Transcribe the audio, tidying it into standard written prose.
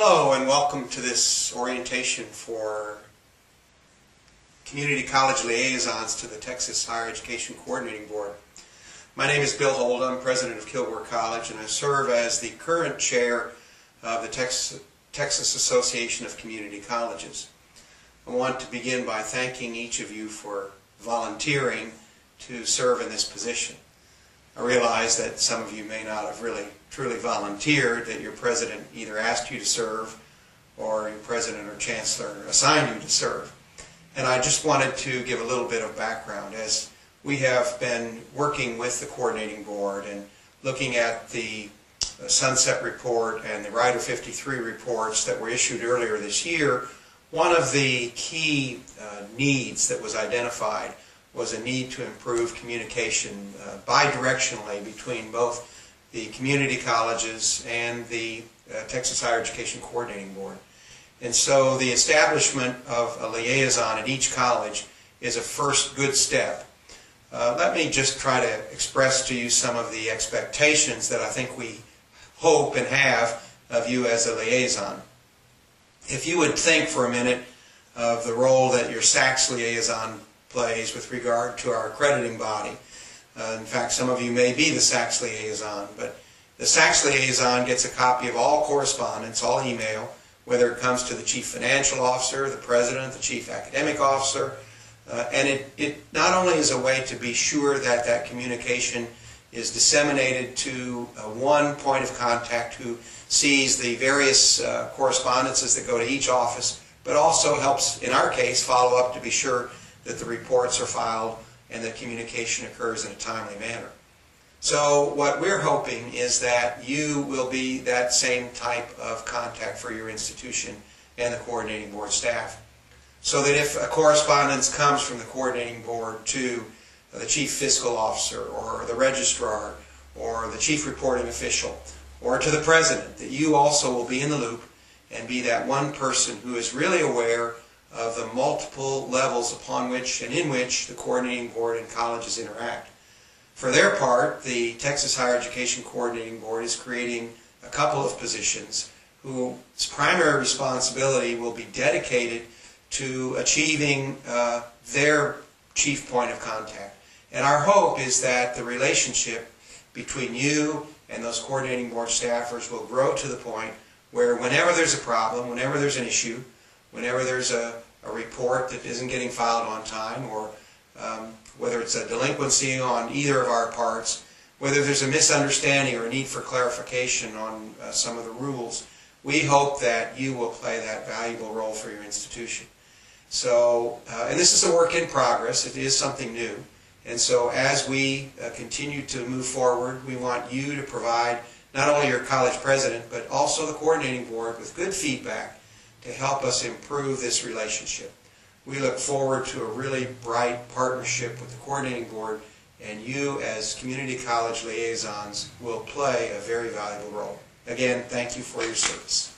Hello and welcome to this orientation for Community College Liaisons to the Texas Higher Education Coordinating Board. My name is Bill Holda. I'm president of Kilgore College and I serve as the current chair of the Texas Association of Community Colleges. I want to begin by thanking each of you for volunteering to serve in this position. I realize that some of you may not have really truly volunteered, that your president either asked you to serve or your president or chancellor assigned you to serve. And I just wanted to give a little bit of background as we have been working with the coordinating board and looking at the Sunset Report and the Rider 53 reports that were issued earlier this year. One of the key needs that was identified was a need to improve communication bidirectionally between both the community colleges and the Texas Higher Education Coordinating Board. And so the establishment of a liaison at each college is a first good step. Let me just try to express to you some of the expectations that I think we hope and have of you as a liaison. If you would think for a minute of the role that your SACS liaison plays with regard to our accrediting body. In fact, some of you may be the SACS liaison, but the SACS liaison gets a copy of all correspondence, all email, whether it comes to the chief financial officer, the president, the chief academic officer, and it not only is a way to be sure that that communication is disseminated to one point of contact who sees the various correspondences that go to each office, but also helps, in our case, follow up to be sure that the reports are filed and that communication occurs in a timely manner. So what we're hoping is that you will be that same type of contact for your institution and the coordinating board staff. So that if a correspondence comes from the coordinating board to the chief fiscal officer or the registrar or the chief reporting official or to the president, that you also will be in the loop and be that one person who is really aware of the multiple levels upon which and in which the coordinating board and colleges interact. For their part, the Texas Higher Education Coordinating Board is creating a couple of positions whose primary responsibility will be dedicated to achieving their chief point of contact. And our hope is that the relationship between you and those coordinating board staffers will grow to the point where whenever there's a problem, whenever there's an issue, whenever there's a report that isn't getting filed on time, or whether it's a delinquency on either of our parts, whether there's a misunderstanding or a need for clarification on some of the rules, we hope that you will play that valuable role for your institution. So, and this is a work in progress. It is something new. And so as we continue to move forward, we want you to provide not only your college president, but also the coordinating board with good feedback to help us improve this relationship. We look forward to a really bright partnership with the coordinating board, and you as community college liaisons will play a very valuable role. Again, thank you for your service.